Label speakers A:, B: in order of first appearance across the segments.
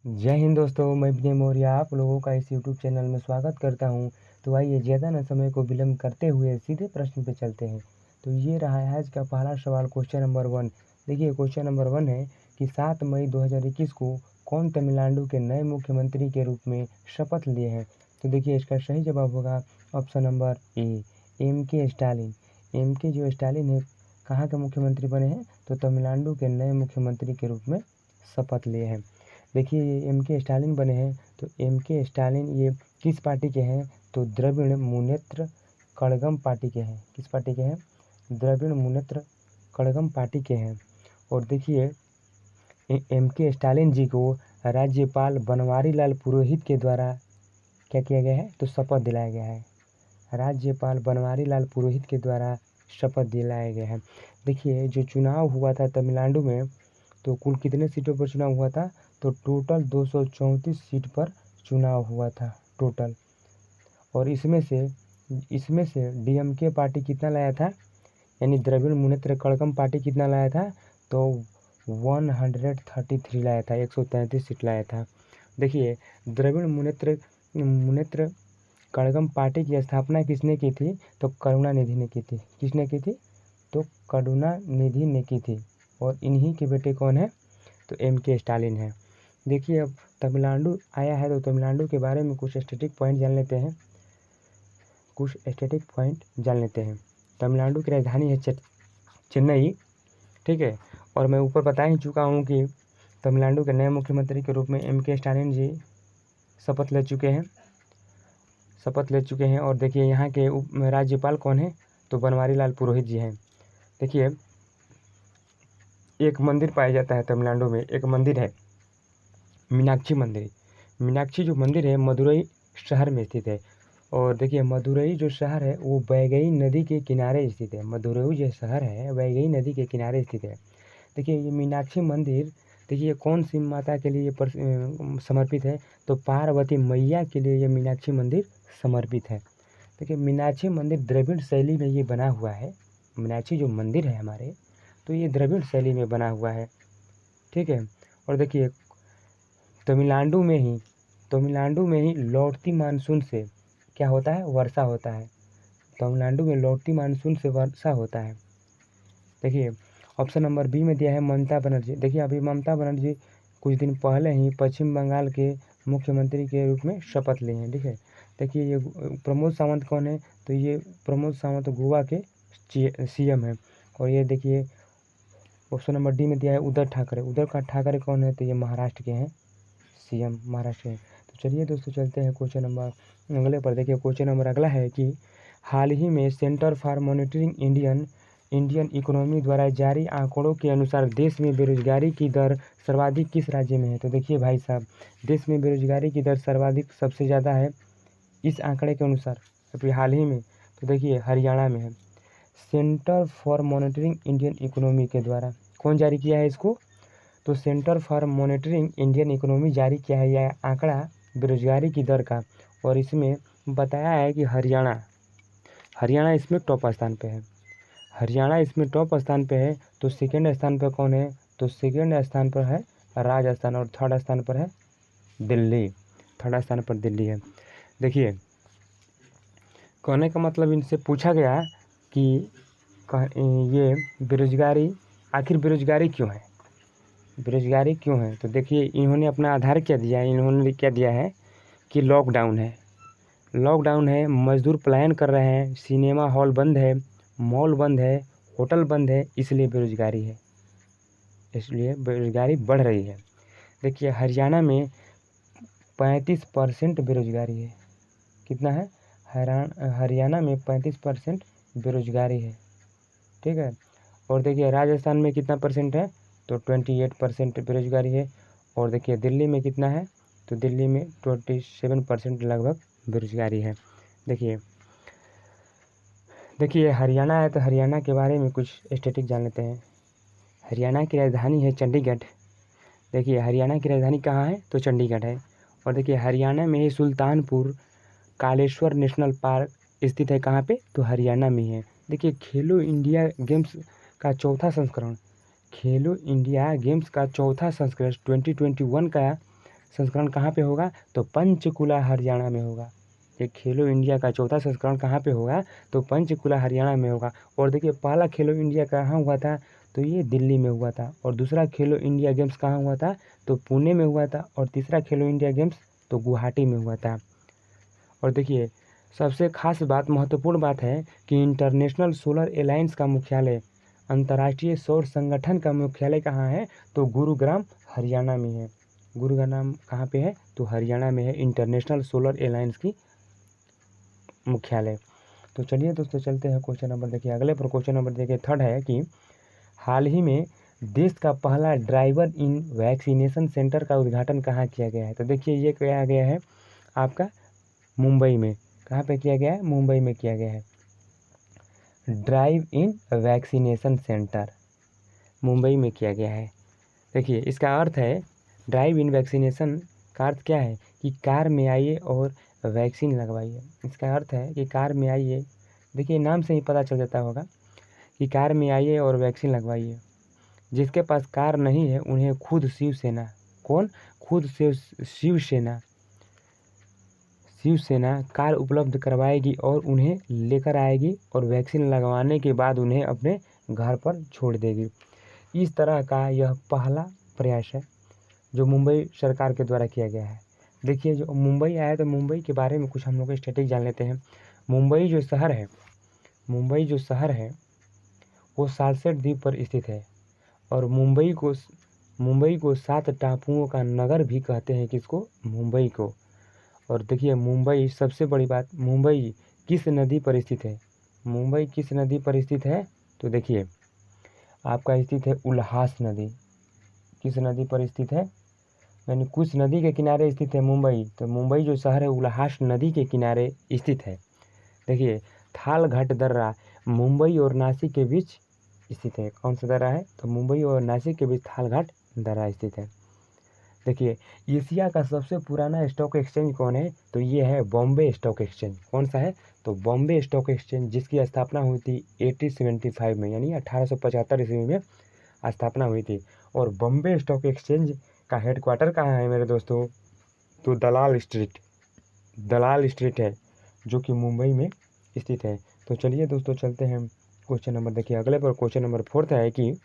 A: जय हिंद दोस्तों, मैं विनय मौर्य आप लोगों का इस यूट्यूब चैनल में स्वागत करता हूं। तो आइए ज़्यादा न समय को विलंब करते हुए सीधे प्रश्न पे चलते हैं। तो ये रहा है आज का पहला सवाल, क्वेश्चन नंबर 1। देखिए क्वेश्चन नंबर 1 है कि 7 मई 2021 को कौन तमिलनाडु के नए मुख्यमंत्री के रूप में शपथ लिए हैं। तो देखिए इसका सही जवाब होगा option number A, M.K. Stalin. M.K. जो स्टालिन है कहाँ के मुख्यमंत्री बने हैं, तो तमिलनाडु के नए मुख्यमंत्री के रूप में शपथ लिए हैं। देखिए ये M.K. स्टालिन बने हैं, तो M.K. स्टालिन ये किस पार्टी के हैं, तो द्रविड़ मुनेत्र कड़गम पार्टी के हैं। किस पार्टी के हैं, द्रविड़ मुनेत्र कड़गम पार्टी के हैं। और देखिए M.K. स्टालिन जी को राज्यपाल बनवारी लाल पुरोहित के द्वारा क्या किया गया है, तो शपथ दिलाया गया है। राज्यपाल बनवारी लाल पुरोहित के द्वारा शपथ दिलाया गया है। देखिए जो चुनाव हुआ था तमिलनाडु में, तो कुल कितने सीटों पर चुनाव हुआ था, तो टोटल 234 सीट पर चुनाव हुआ था टोटल। और इसमें से DMK पार्टी कितना लाया था, यानी द्रविड़ मुनेत्र कड़गम पार्टी कितना लाया था, तो 133 लाया था, 133 सीट लाया था। देखिए द्रविड़ मुनेत्र कड़गम पार्टी की स्थापना किसने की थी, तो करुणानिधि ने की थी। किसने की थी, तो करुणानिधि ने की थी। और इन्हीं के बेटे कौन है, तो M.K. स्टालिन है। देखिए अब तमिलनाडु आया है, तो तमिलनाडु के बारे में कुछ स्टैटिक पॉइंट जान लेते हैं। तमिलनाडु की राजधानी है चेन्नई, ठीक है। और मैं ऊपर बता ही चुका हूँ कि तमिलनाडु के नए मुख्यमंत्री के रूप में M.K. स्टालिन जी शपथ ले चुके हैं। और देखिए यहाँ के राज्यपाल कौन है, तो बनवारी लाल पुरोहित जी हैं। देखिए एक मंदिर पाया जाता है तमिलनाडु में, एक मंदिर है मीनाक्षी मंदिर। मीनाक्षी जो मंदिर है मदुरई शहर में स्थित है। और देखिए मदुरई जो शहर है वो वैगई नदी के किनारे स्थित है। मदुरई जो शहर है वैगई नदी के किनारे स्थित है। देखिए ये मीनाक्षी मंदिर, देखिए कौन सी माता के लिए समर्पित है, तो पार्वती मैया के लिए ये मीनाक्षी मंदिर समर्पित है। देखिए मीनाक्षी मंदिर द्रविड़ शैली में ये बना हुआ है। मीनाक्षी जो मंदिर है हमारे, तो ये द्रविड़ शैली में बना हुआ है, ठीक है। और देखिए तमिलनाडु में ही लौटती मानसून से क्या होता है, वर्षा होता है। तमिलनाडु में लौटती मानसून से वर्षा होता है। देखिए ऑप्शन नंबर बी में दिया है ममता बनर्जी। देखिए अभी ममता बनर्जी कुछ दिन पहले ही पश्चिम बंगाल के मुख्यमंत्री के रूप में शपथ लिए हैं, ठीक है। देखिए ये प्रमोद सावंत कौन है, तो ये प्रमोद सावंत गोवा के CM है। और ये देखिए ऑप्शन नंबर डी में दिया है उद्धव ठाकरे कौन है, तो ये महाराष्ट्र के हैं, CM महाराष्ट्र के। तो चलिए दोस्तों चलते हैं क्वेश्चन नंबर अगले पर। देखिए क्वेश्चन नंबर अगला है कि हाल ही में centre for monitoring Indian economy द्वारा जारी आंकड़ों के अनुसार देश में बेरोजगारी की दर सर्वाधिक किस राज्य में है। तो देखिए भाई साहब, देश में बेरोजगारी की दर सर्वाधिक सबसे ज़्यादा है इस आंकड़े के अनुसार अभी हाल ही में, तो देखिए हरियाणा में है। Centre for monitoring Indian economy के द्वारा कौन जारी किया है इसको, तो centre for monitoring Indian economy जारी किया है यह आंकड़ा बेरोजगारी की दर का। और इसमें बताया है कि हरियाणा इसमें टॉप स्थान पे है। तो सेकेंड स्थान पर कौन है, तो सेकेंड स्थान पर है राजस्थान और थर्ड स्थान पर है दिल्ली। है। देखिए कहने का मतलब इनसे पूछा गया कि ये आखिर बेरोजगारी क्यों है। तो देखिए इन्होंने अपना आधार क्या दिया है, इन्होंने क्या दिया है कि लॉकडाउन है, मजदूर पलायन कर रहे हैं, सिनेमा हॉल बंद है, मॉल बंद है, होटल बंद है, इसलिए बेरोजगारी बढ़ रही है। देखिए हरियाणा में 35% बेरोजगारी है। कितना है, हरियाणा में 35% बेरोजगारी है, ठीक है। और देखिए राजस्थान में कितना परसेंट है, तो 28% बेरोजगारी है। और देखिए दिल्ली में कितना है, तो दिल्ली में 27% लगभग बेरोजगारी है। देखिए हरियाणा है, तो हरियाणा के बारे में कुछ स्टैटिक जान लेते हैं। हरियाणा की राजधानी है चंडीगढ़। देखिए हरियाणा की राजधानी कहाँ है, तो चंडीगढ़ है। और देखिए हरियाणा में ही सुल्तानपुर कालेश्वर नेशनल पार्क स्थित है, कहाँ पे, तो हरियाणा में है। देखिए खेलो इंडिया गेम्स का चौथा संस्करण 2021 का संस्करण कहाँ पे होगा? तो पंचकुला हरियाणा में होगा। ये खेलो इंडिया का चौथा संस्करण कहाँ पे होगा? तो पंचकुला हरियाणा में होगा। और देखिए पहला खेलो इंडिया कहाँ हुआ था? तो ये दिल्ली में हुआ था। और दूसरा खेलो इंडिया गेम्स कहाँ हुआ था? तो पुणे में हुआ था। और तीसरा खेलो इंडिया गेम्स तो गुवाहाटी में हुआ था। और देखिए सबसे खास बात, महत्वपूर्ण बात है कि इंटरनेशनल सोलर अलायंस का मुख्यालय, अंतर्राष्ट्रीय सौर संगठन का मुख्यालय कहाँ है? तो गुरुग्राम हरियाणा में है। गुरुग्राम कहाँ पे है? तो हरियाणा में है इंटरनेशनल सोलर अलायंस की मुख्यालय। तो चलिए दोस्तों चलते हैं क्वेश्चन नंबर, देखिए अगले पर क्वेश्चन नंबर देखिए थर्ड है कि हाल ही में देश का पहला ड्राइवर इन वैक्सीनेशन सेंटर का उद्घाटन कहाँ किया गया है? तो देखिए ये किया गया है आपका मुंबई में। कहाँ पे किया गया है? मुंबई में किया गया है। Drive in vaccination centre Mumbai में किया गया है। देखिए इसका अर्थ है ड्राइव इन वैक्सीनेशन का अर्थ क्या है कि कार में आइए और वैक्सीन लगवाइए। इसका अर्थ है कि कार में आइए, देखिए नाम से ही पता चल जाता होगा कि कार में आइए और वैक्सीन लगवाइए। जिसके पास कार नहीं है उन्हें खुद शिवसेना, कौन? खुद शिवसेना कार उपलब्ध करवाएगी और उन्हें लेकर आएगी और वैक्सीन लगवाने के बाद उन्हें अपने घर पर छोड़ देगी। इस तरह का यह पहला प्रयास है जो मुंबई सरकार के द्वारा किया गया है। देखिए जो मुंबई आया तो मुंबई के बारे में कुछ हम लोग स्टैटिक जान लेते हैं। मुंबई जो शहर है वो सालसेट द्वीप पर स्थित है। और मुंबई को 7 टापुओं का नगर भी कहते हैं। किसको? मुंबई को। और देखिए मुंबई, सबसे बड़ी बात, मुंबई किस नदी पर स्थित है? मुंबई किस नदी पर स्थित है? तो देखिए आपका स्थित है उल्हास नदी। किस नदी पर स्थित है? यानी कुछ नदी के किनारे स्थित है मुंबई। तो मुंबई जो शहर है उल्हास नदी के किनारे स्थित है। देखिए थालघाट दर्रा मुंबई और नासिक के बीच स्थित है। कौन सा दर्रा है? तो मुंबई और नासिक के बीच थालघाट दर्रा स्थित है। देखिए एशिया का सबसे पुराना स्टॉक एक्सचेंज कौन है? तो ये है बॉम्बे स्टॉक एक्सचेंज। कौन सा है? तो बॉम्बे स्टॉक एक्सचेंज, जिसकी स्थापना हुई थी 1875 में, यानी 1875 ईस्वी में स्थापना हुई थी। और बॉम्बे स्टॉक एक्सचेंज का हेडक्वार्टर कहाँ है मेरे दोस्तों? तो दलाल स्ट्रीट है जो कि मुंबई में स्थित है। तो चलिए दोस्तों चलते हैं क्वेश्चन नंबर, देखिए अगले पर क्वेश्चन नंबर 4 है कि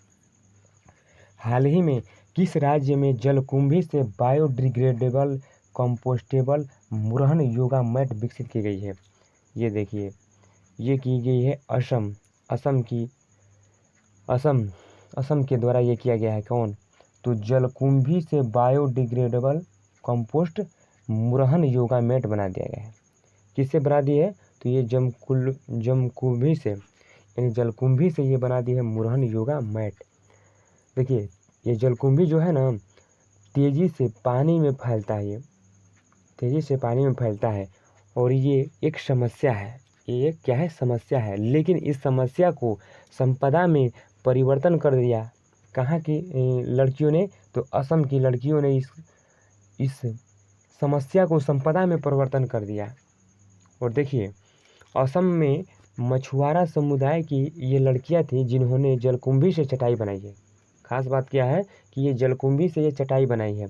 A: हाल ही में किस राज्य में जलकुंभी से biodegradable compostable Murhan yoga mat विकसित की गई है? ये देखिए ये की गई है असम के द्वारा ये किया गया है। कौन? तो जलकुंभी से biodegradable compost Murhan yoga mat बना दिया गया है। किससे बना दी है? तो ये जमकुंभी से, यानी जलकुंभी से ये बना दी है मुरहन योगा मैट। देखिए ये जलकुंभी जो है ना तेज़ी से पानी में फैलता है और ये एक समस्या है। ये क्या है? समस्या है। लेकिन इस समस्या को संपदा में परिवर्तन कर दिया कहाँ की लड़कियों ने? तो असम की लड़कियों ने इस समस्या को संपदा में परिवर्तन कर दिया। और देखिए असम में मछुआरा समुदाय की ये लड़कियां थी जिन्होंने जलकुंभी से चटाई बनाई है। खास बात क्या है कि ये जलकुंभी से ये चटाई बनाई है।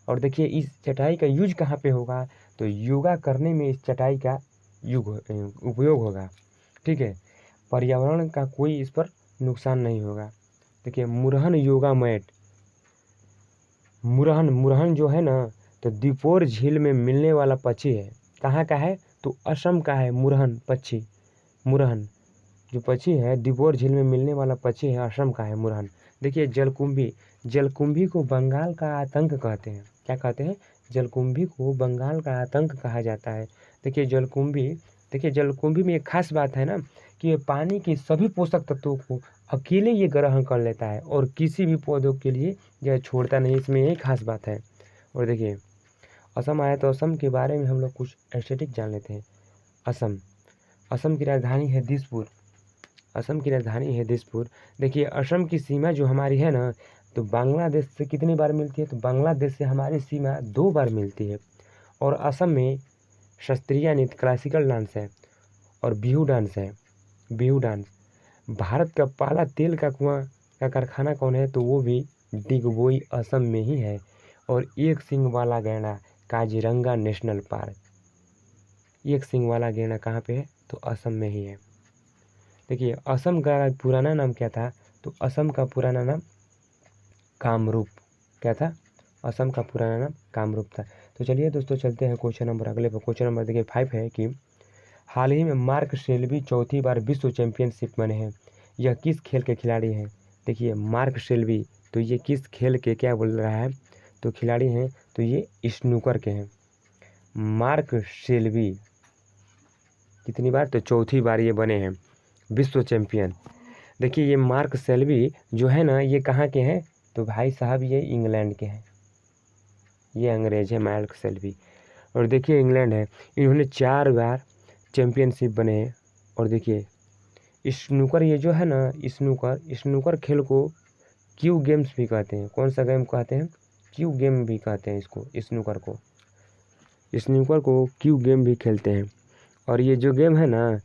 A: और देखिए इस चटाई का यूज कहाँ पे होगा? तो योगा करने में इस चटाई का उपयोग होगा। ठीक है, पर्यावरण का कोई इस पर नुकसान नहीं होगा। देखिए मुरहन योगा मैट, मुरहन जो है ना तो दीपोर झील में मिलने वाला पक्षी है। कहाँ का है? तो असम का है मुरहन पक्षी। मुरहन जो पक्षी है दीपोर झील में मिलने वाला पक्षी है, असम का है मुरहन। देखिए जलकुंभी को बंगाल का आतंक कहते हैं। क्या कहते हैं? जलकुंभी को बंगाल का आतंक कहा जाता है। देखिए जलकुंभी में एक खास बात है ना कि ये पानी के सभी पोषक तत्वों को अकेले ये ग्रहण कर लेता है और किसी भी पौधों के लिए यह छोड़ता नहीं। इसमें यही खास बात है। और देखिए असम आया तो असम के बारे में हम लोग कुछ एस्थेटिक जान लेते हैं। असम की राजधानी है दिसपुर। देखिए असम की सीमा जो हमारी है ना तो बांग्लादेश से कितनी बार मिलती है? तो बांग्लादेश से हमारी सीमा 2 बार मिलती है। और असम में शास्त्रीय नृत्य क्लासिकल डांस है और बिहू डांस। भारत का पहला तेल का कुआं का कारखाना कौन है? तो वो भी डिगबोई असम में ही है। और एक सींग वाला गैंडा काजीरंगा नेशनल पार्क। एक सींग वाला गैंडा कहाँ पे है? तो असम में ही है। देखिए असम का पुराना नाम क्या था? तो असम का पुराना नाम कामरूप। क्या था? असम का पुराना नाम कामरूप था। तो चलिए दोस्तों चलते हैं क्वेश्चन नंबर अगले पर। क्वेश्चन नंबर देखिए 5 है कि हाल ही में मार्क शेल्बी चौथी बार विश्व चैंपियनशिप बने हैं, यह किस खेल के खिलाड़ी हैं? देखिए मार्क शेल्बी, तो ये किस खेल के क्या बोल रहा है? तो खिलाड़ी हैं, तो ये स्नूकर के हैं। मार्क शेल्बी कितनी बार? तो चौथी बार ये बने हैं विश्व चैंपियन। देखिए ये मार्क शेल्बी जो है ना, ये कहाँ के हैं? तो भाई साहब ये इंग्लैंड के हैं। ये अंग्रेज है मार्क शेल्बी। और देखिए इंग्लैंड है, इन्होंने 4 बार चैंपियनशिप बने हैं। और देखिए स्नूकर, ये जो है ना स्नूकर खेल को क्यू गेम्स भी कहते हैं। कौन सा गेम कहते हैं? क्यू गेम भी कहते हैं इसको। स्नूकर को क्यू गेम भी खेलते हैं। और ये जो गेम है ना,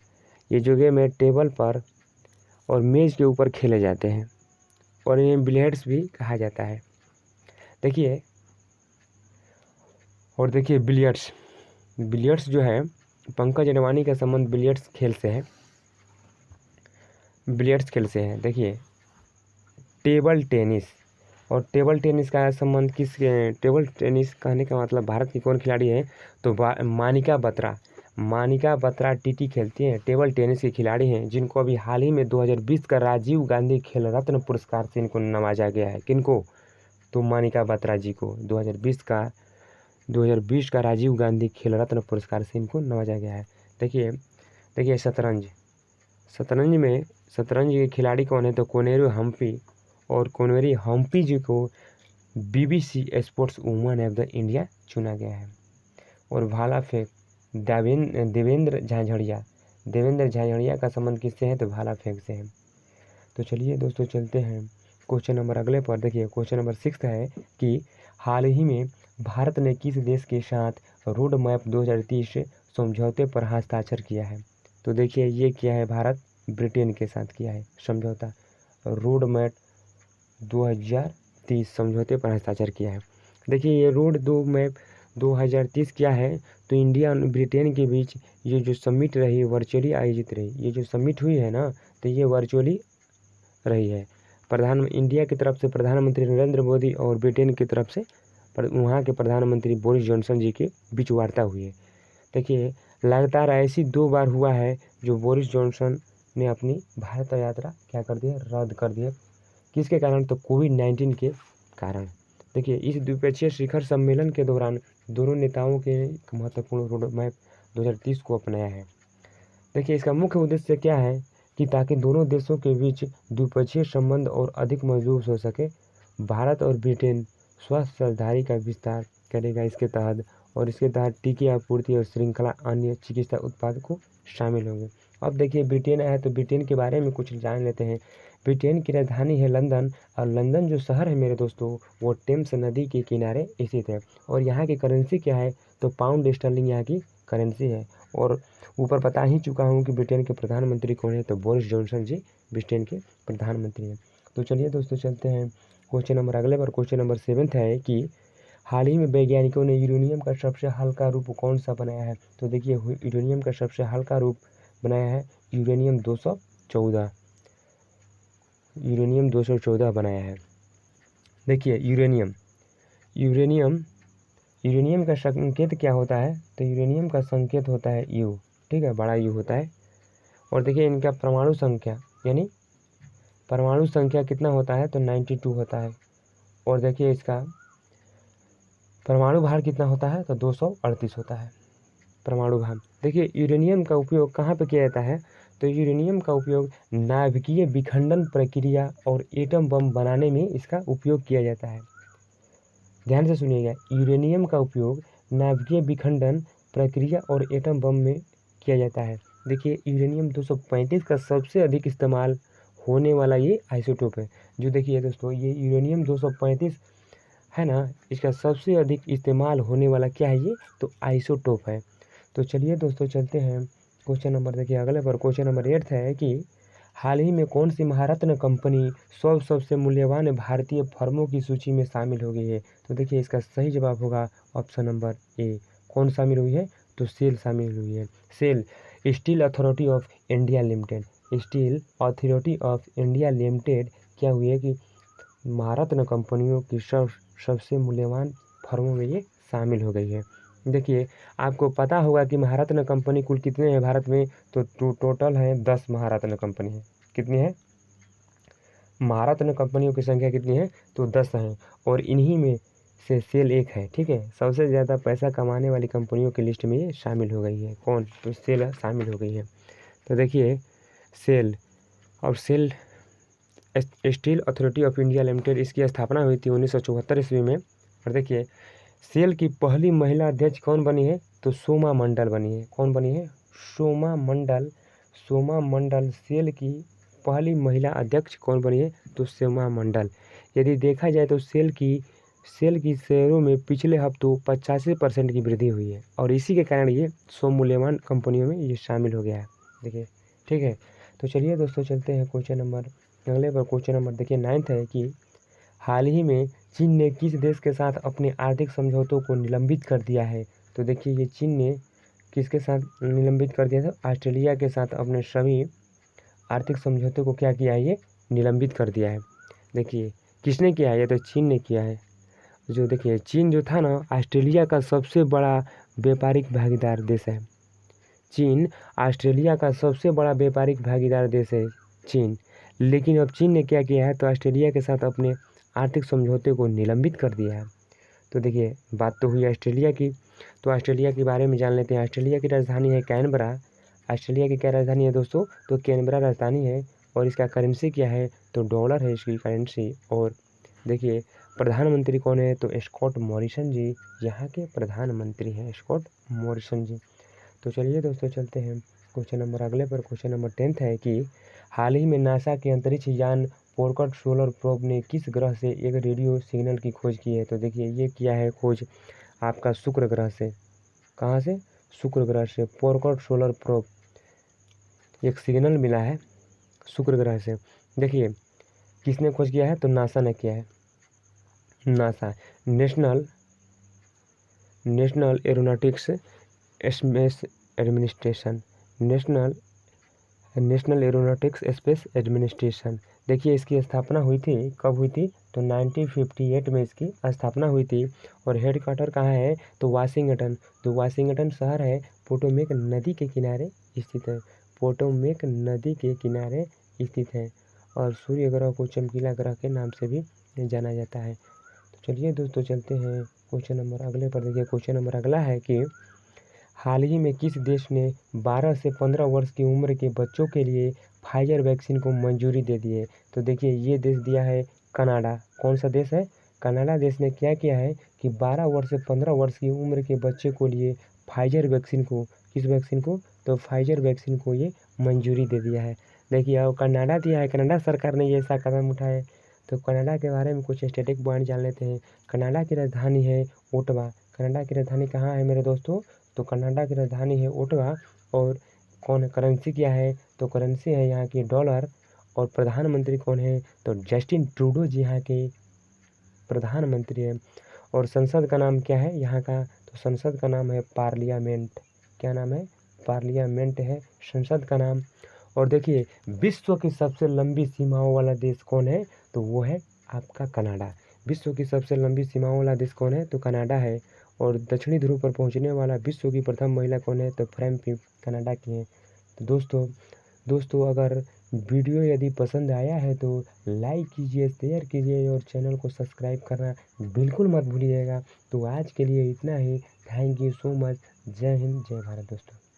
A: ये जो गेम है टेबल पर और मेज के ऊपर खेले जाते हैं, और इन्हें बिलियर्ड्स भी कहा जाता है। देखिए और देखिए बिलियर्ड्स जो है, पंकज अडवाणी का संबंध बिलियर्ड्स खेल से है। देखिए टेबल टेनिस, और टेबल टेनिस का संबंध टेबल टेनिस कहने का मतलब भारत की कौन खिलाड़ी है? तो मानिका बत्रा टीटी खेलती हैं, टेबल टेनिस की खिलाड़ी हैं, जिनको अभी हाल ही में 2020 का राजीव गांधी खेल रत्न पुरस्कार से इनको नवाजा गया है। किनको? तो मानिका बत्रा जी को 2020 का राजीव गांधी खेल रत्न पुरस्कार से इनको नवाजा गया है। देखिए शतरंज के खिलाड़ी कौन है? तो कोनेरू हम्पी, और कोनेरू हम्पी जी को BBC sports woman of the India चुना गया है। और भाला फेंक देवेंद्र झाझड़िया का संबंध किससे है? तो भाला फेंक से है। तो चलिए दोस्तों चलते हैं क्वेश्चन नंबर अगले पर। देखिए क्वेश्चन नंबर 6 है कि हाल ही में भारत ने किस देश के साथ रोड मैप 2030 समझौते पर हस्ताक्षर किया है? तो देखिए ये किया है भारत ब्रिटेन के साथ किया है समझौता, रोड मैप 2030 समझौते पर हस्ताक्षर किया है। देखिए ये मैप 2030 क्या है? तो इंडिया और ब्रिटेन के बीच ये जो समिट रही वर्चुअली आयोजित रही। ये जो समिट हुई है ना, तो ये वर्चुअली रही है। इंडिया की तरफ से प्रधानमंत्री नरेंद्र मोदी और ब्रिटेन की तरफ से वहाँ के प्रधानमंत्री बोरिस जॉनसन जी के बीच वार्ता हुई है। देखिए लगातार ऐसी 2 बार हुआ है जो बोरिस जॉनसन ने अपनी भारत यात्रा क्या कर दिया? रद्द कर दिया। किसके कारण? तो कोविड-19 के कारण। देखिए इस द्विपक्षीय शिखर सम्मेलन के दौरान दोनों नेताओं के एक महत्वपूर्ण रोड मैप 2030 को अपनाया है। देखिए इसका मुख्य उद्देश्य क्या है कि ताकि दोनों देशों के बीच द्विपक्षीय संबंध और अधिक मजबूत हो सके। भारत और ब्रिटेन स्वास्थ्य साझेदारी का विस्तार करेगा इसके तहत, और इसके तहत टीके आपूर्ति और श्रृंखला अन्य चिकित्सा उत्पाद को शामिल होंगे। अब देखिए ब्रिटेन है, तो ब्रिटेन के बारे में कुछ जान लेते हैं। ब्रिटेन की राजधानी है लंदन, और लंदन जो शहर है मेरे दोस्तों, वो टेम्स नदी के किनारे स्थित है। और यहाँ की करेंसी क्या है? तो पाउंड स्टर्लिंग यहाँ की करेंसी है। और ऊपर बता ही चुका हूँ कि ब्रिटेन के प्रधानमंत्री कौन है? तो बोरिस जॉनसन जी ब्रिटेन के प्रधानमंत्री हैं। तो चलिए दोस्तों चलते हैं क्वेश्चन नंबर अगले पर। क्वेश्चन नंबर 7 है कि हाल ही में वैज्ञानिकों ने यूरेनियम का सबसे हल्का रूप कौन सा बनाया है? तो देखिए यूरेनियम का सबसे हल्का रूप बनाया है यूरेनियम 214 बनाया है। देखिए यूरेनियम का संकेत क्या होता है? तो यूरेनियम का संकेत होता है U, ठीक है, बड़ा U होता है। और देखिए इनका परमाणु संख्या कितना होता है? तो 92 होता है। और देखिए इसका परमाणु भार कितना होता है? तो 238 होता है परमाणु भार। देखिए यूरेनियम का उपयोग कहाँ पे किया जाता है? तो यूरेनियम का उपयोग नाभिकीय विखंडन प्रक्रिया और एटम बम बनाने में इसका उपयोग किया जाता है। ध्यान से सुनिएगा, यूरेनियम का उपयोग नाभिकीय विखंडन प्रक्रिया और एटम बम में किया जाता है। देखिए यूरेनियम 235 का सबसे अधिक इस्तेमाल होने वाला ये आइसोटोप है। जो देखिए दोस्तों ये यूरेनियम 235 है ना, इसका सबसे अधिक इस्तेमाल होने वाला क्या है? ये तो आइसोटोप है। तो चलिए दोस्तों चलते हैं क्वेश्चन नंबर देखिए अगले पर। क्वेश्चन नंबर 8 है कि हाल ही में कौन सी महारत्न कंपनी सबसे मूल्यवान भारतीय फर्मों की सूची में शामिल हो गई है? तो देखिए इसका सही जवाब होगा ऑप्शन नंबर ए। कौन शामिल हुई है? तो सेल शामिल हुई है। SAIL steel authority of India limited. Steel authority of India limited क्या हुई है कि महारत्न कंपनियों की सबसे मूल्यवान फर्मों में ये शामिल हो गई है। देखिए आपको पता होगा कि महारत्न कंपनी कुल कितने हैं भारत में? तो टोटल है 10 महारत्न कंपनी है। कितनी है? महारत्न कंपनियों की संख्या कितनी है? तो 10 हैं और इन्हीं में से सेल एक है। ठीक है, सबसे ज़्यादा पैसा कमाने वाली कंपनियों की लिस्ट में ये शामिल हो गई है। कौन? तो सेल शामिल हो गई है। तो देखिए सेल और SAIL steel authority of India limited, इसकी स्थापना हुई थी 1974 ईस्वी में। और देखिए सेल की पहली महिला अध्यक्ष कौन बनी है? तो सोमा मंडल बनी है। कौन बनी है? सोमा मंडल। सोमा मंडल सेल की पहली महिला अध्यक्ष कौन बनी है? तो सोमा मंडल। यदि देखा जाए तो सेल की शेयरों में पिछले हफ्तों 85% की वृद्धि हुई है और इसी के कारण ये 100 मूल्यवान कंपनियों में ये शामिल हो गया है। देखिए ठीक है, तो चलिए दोस्तों चलते हैं क्वेश्चन नंबर अगले पर। क्वेश्चन नंबर देखिए 9th है कि हाल ही में चीन ने किस देश के साथ अपने आर्थिक समझौतों को निलंबित कर दिया है? तो देखिए ये चीन ने किसके साथ निलंबित कर दिया था? ऑस्ट्रेलिया के साथ अपने सभी आर्थिक समझौतों को क्या किया है? ये निलंबित कर दिया है। देखिए किसने किया है? ये तो चीन ने किया है। जो देखिए चीन जो था ना, ऑस्ट्रेलिया का सबसे बड़ा व्यापारिक भागीदार देश है। चीन ऑस्ट्रेलिया का सबसे बड़ा व्यापारिक भागीदार देश है चीन। लेकिन अब चीन ने क्या किया है? तो ऑस्ट्रेलिया के साथ अपने आर्थिक समझौते को निलंबित कर दिया है। तो देखिए बात तो हुई ऑस्ट्रेलिया की, तो ऑस्ट्रेलिया के बारे में जान लेते हैं। ऑस्ट्रेलिया की राजधानी है कैनबरा। ऑस्ट्रेलिया की क्या राजधानी है दोस्तों? तो कैनबरा राजधानी है। और इसका करेंसी क्या है? तो डॉलर है इसकी करेंसी। और देखिए प्रधानमंत्री कौन है? तो स्कॉट मॉरिसन जी यहाँ के प्रधानमंत्री हैं, स्कॉट मॉरिसन जी। तो चलिए दोस्तों चलते हैं क्वेश्चन नंबर अगले पर। क्वेश्चन नंबर 10th है कि हाल ही में नासा के अंतरिक्ष यान फोरकट सोलर प्रोब ने किस ग्रह से एक रेडियो सिग्नल की खोज की है? तो देखिए ये किया है खोज आपका शुक्र ग्रह से। कहाँ से? शुक्र ग्रह से फोरकट सोलर प्रोब एक सिग्नल मिला है शुक्र ग्रह से। देखिए किसने खोज किया है? तो नासा ने किया है। NASA national aeronautics space administration. National aeronautics space administration. देखिए इसकी स्थापना हुई थी, कब हुई थी? तो 1958 में इसकी स्थापना हुई थी। और हेडक्वार्टर कहाँ है? तो वाशिंगटन। तो वाशिंगटन शहर है पोटोमेक नदी के किनारे स्थित है। पोटोमेक नदी के किनारे स्थित है। और सूर्य ग्रह को चमकीला ग्रह के नाम से भी जाना जाता है। तो चलिए दोस्तों चलते हैं क्वेश्चन नंबर अगले पर। देखिए क्वेश्चन नंबर अगला है कि हाल ही में किस देश ने 12 से 15 वर्ष की उम्र के बच्चों के लिए फाइजर वैक्सीन को मंजूरी दे दी है? तो देखिए ये देश दिया है कनाडा। कौन सा देश है? कनाडा देश ने क्या किया है कि 12 वर्ष से 15 वर्ष की उम्र के बच्चे को लिए फाइजर वैक्सीन को, किस वैक्सीन को? तो फाइजर वैक्सीन को ये मंजूरी दे दिया है। देखिए अब कनाडा दिया है, कनाडा सरकार ने ये ऐसा कदम उठाया है। तो कनाडा के बारे में कुछ स्टैटिक पॉइंट जान लेते हैं। कनाडा की राजधानी है ओटावा। कनाडा की राजधानी कहाँ है मेरे दोस्तों? तो कनाडा की राजधानी है ओटावा। और कौन करेंसी क्या है? तो करेंसी है यहाँ की डॉलर। और प्रधानमंत्री कौन है? तो जस्टिन ट्रूडो जी यहाँ के प्रधानमंत्री है। और संसद का नाम क्या है यहाँ का? तो संसद का नाम है पार्लियामेंट। क्या नाम है? पार्लियामेंट है संसद का नाम। और देखिए विश्व की सबसे लंबी सीमाओं वाला देश कौन है? तो वो है आपका कनाडा। विश्व की सबसे लंबी सीमाओं वाला देश कौन है? तो कनाडा है। और दक्षिणी ध्रुव पर पहुंचने वाला विश्व की प्रथम महिला कौन है? तो फ्रैंकलिन कनाडा की है। तो दोस्तों अगर वीडियो यदि पसंद आया है तो लाइक कीजिए, शेयर कीजिए और चैनल को सब्सक्राइब करना बिल्कुल मत भूलिएगा। तो आज के लिए इतना ही। Thank you so much. जय हिंद, जय भारत दोस्तों।